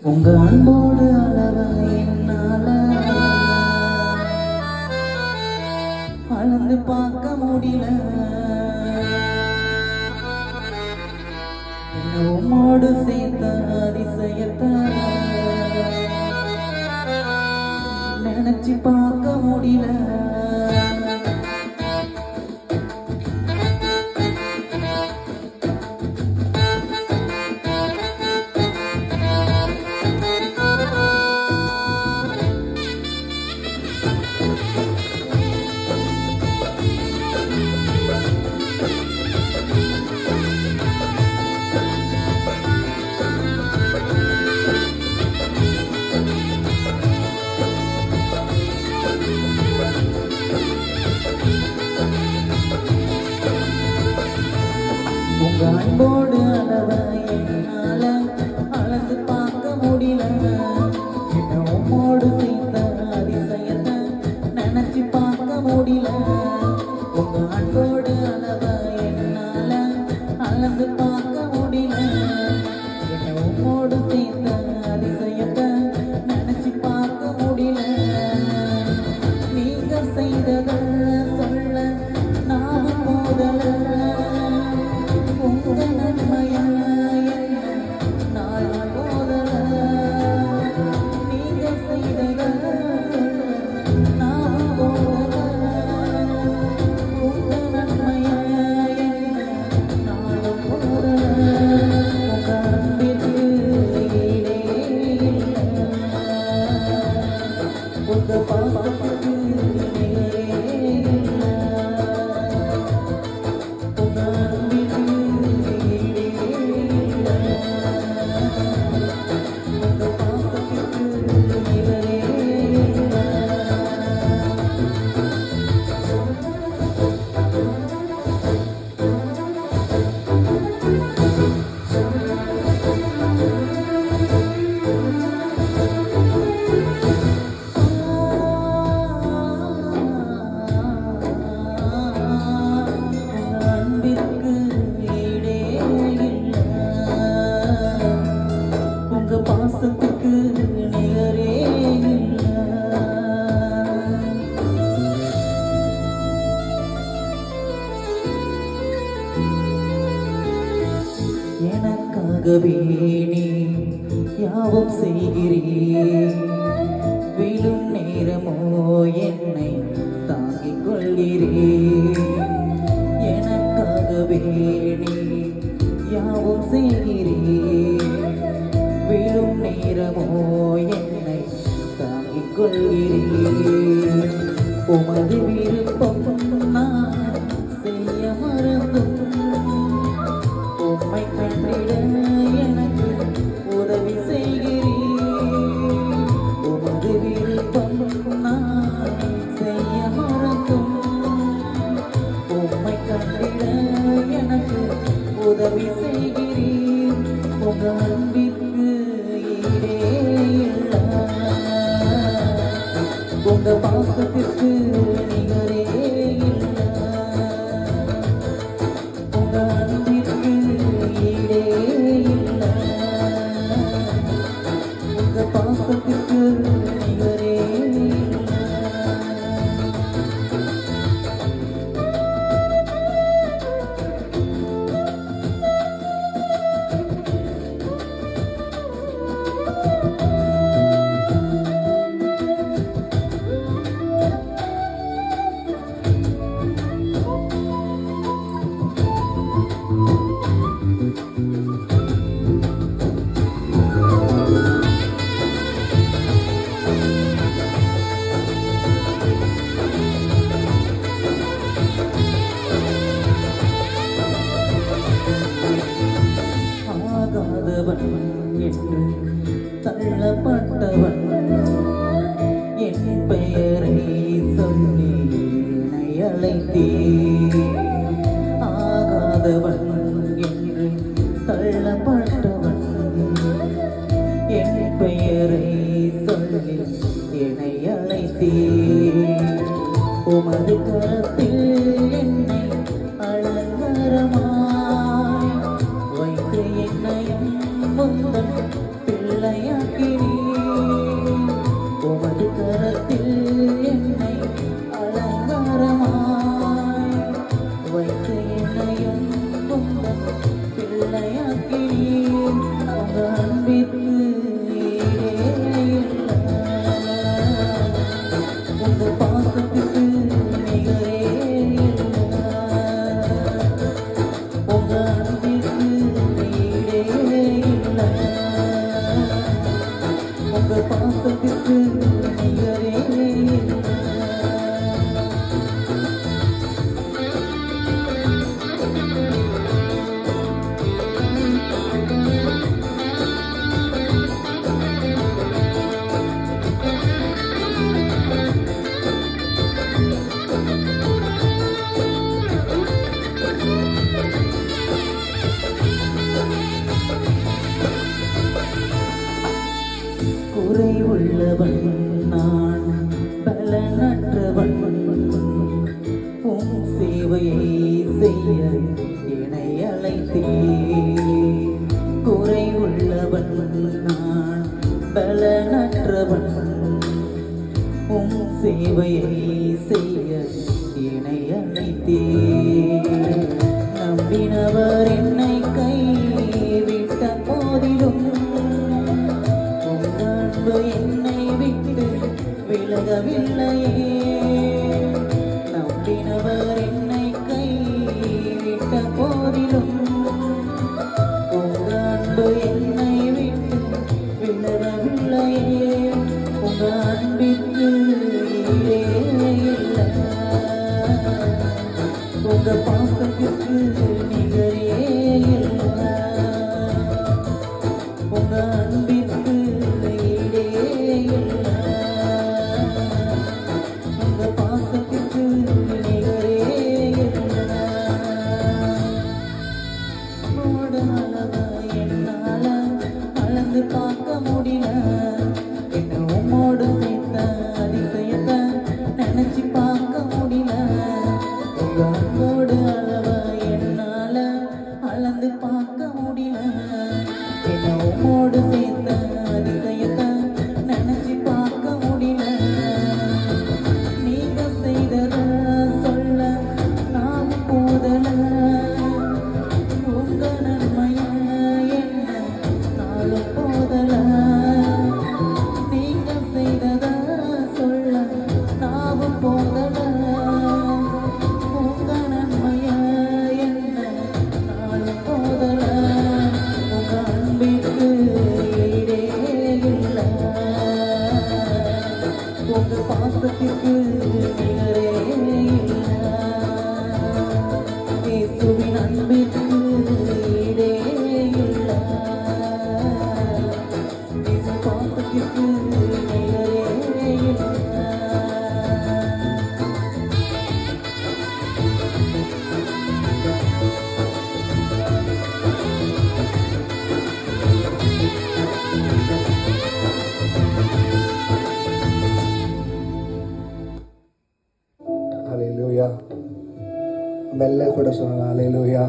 உங்க அன்போடு அளவ என்னால அளந்து பார்க்க முடியல. என்ன உம்மோடு சேர்த்த அதிசயத்தை நினைச்சு பார்க்க முடியல. உங்க அன்போடு அளவ என்னால அளந்து பார்க்க முடியல. என்ன உம்மோடு சேர்த்த அதிசயத்தை நினைச்சு பார்க்க முடியல. உங்க அன்போடு அளவ என்னால அளந்து பார்க்க முடியல. என்ன உம்மோடு சேர்த்த அதிசயத்தை நினைச்சு பார்க்க முடியல. நீங்க செய்தத சொல்ல நாம போதல. பாசத்துக்கு நிகரே எனக்காகவே நீ யாவும் செய்கிறீர். விழும் நேரமோ என்னை தாங்கிக் கொள்கிறீர். எனக்காகவே நீ யாவும் செய்கிறீர். விழும் நேரமோ என்னை தாங்கிக் கொள்கிறீர். உமது விருப்பம் நான் செய்ய மறந்தும் உம்மை கண்டிட எனக்கு உதவி செய்கிறீர். உமது விருப்பம் நான் செய்ய மறந்தும் உம்மை கண்டிட எனக்கு உதவி செய்கிறீர். உங்க அன்பிற்கு ஈடே இல்ல. உங்க பாசத்திற்கு நிகரே இல்ல. உங்க அன்பிற்கு ஈடே இல்ல. உங்க பாசத்திற்கு நிகரே இல்ல. என்று தள்ளப்பட்டவன் என் பெயரை சொல்லி என்னை அழைத்தீர். ஆகாதவன் என்று தள்ளப்பட்டவன் என் பெயரை சொல்லி என்னை அழைத்தீர். உமது கரத்தில் என்னை அலங்காரமாய் வைத்து என்னையும் முந்தன் பிள்ளையாய் கரத்தில் என்னை அலங்காரமாய் வைத்து என்னையும் உந்தன் பிள்ளையாக்கினீர். உங்க அன்பிற்கு ஈடே இல்லை. உங்க பாசத்துக்கு நிகரே இல்லை. உங்க அன்பிற்கு ஈடே இல்லை. உங்க பாசத்துக்கு நிகரே இல்லை. குறைவுள்ளவன் நான், பலனற்றவன். உம் சேவையை செய்ய என்னை அழைத்தீர். குறைவுள்ளவன் நான், பலனற்றவன். உம் சேவையை செய்ய என்னை அழைத்தீர். நம்பினவர் என்னை கைவிட்ட போதிலும் என்னை விட்டு விலகவில்லையே. நம்பினவர் என்னை கைவிட்ட போதிலும் உங்க அன்பு என்னை விட்டு விலகவில்லையே. உங்க அன்பிற்கு ஈடே இல்லை. உங்க பாசத்திற்கு நிகரே இல்லை. உங்க அன்பிற்கு ஈடே இல்லை. உங்க பாசத்திற்கு நிகரே இல்லை. உன்னோட அழகா என்னால அளந்து பார்க்க முடியல. என்ன உம்மோடு சேர்த்த அதிசயத்தை நினைச்சு பார்க்க முடியல. உங்க அன்போடு அளவா என்னால அளந்து பார்க்க முடியல. என்ன உம்மோடு சேர்த்த அதிசயத்தை நினைச்சு பார்க்க முடியல. நீங்க செய்தத சொல்ல நாம் போதல. உங்க நன்மைய என்ன நாளும் போதல. நீங்க செய்தத சொல்ல நாவும் போதல. உங்க நன்மைய என்ன நாளும் போதல. உங்க அன்பிற்கு ஈடே இல்லை. உங்க பாசத்திற்கு நிகரே இல்லை. இயேசுவின் அன்பிற்கு ஈடே இல்லை. இயேசு பாசத்திற்கு நிகரே இல்லை. ஹல்லேலூயா. மெல்ல கூட சொல்லலாம். ஹல்லேலூயா.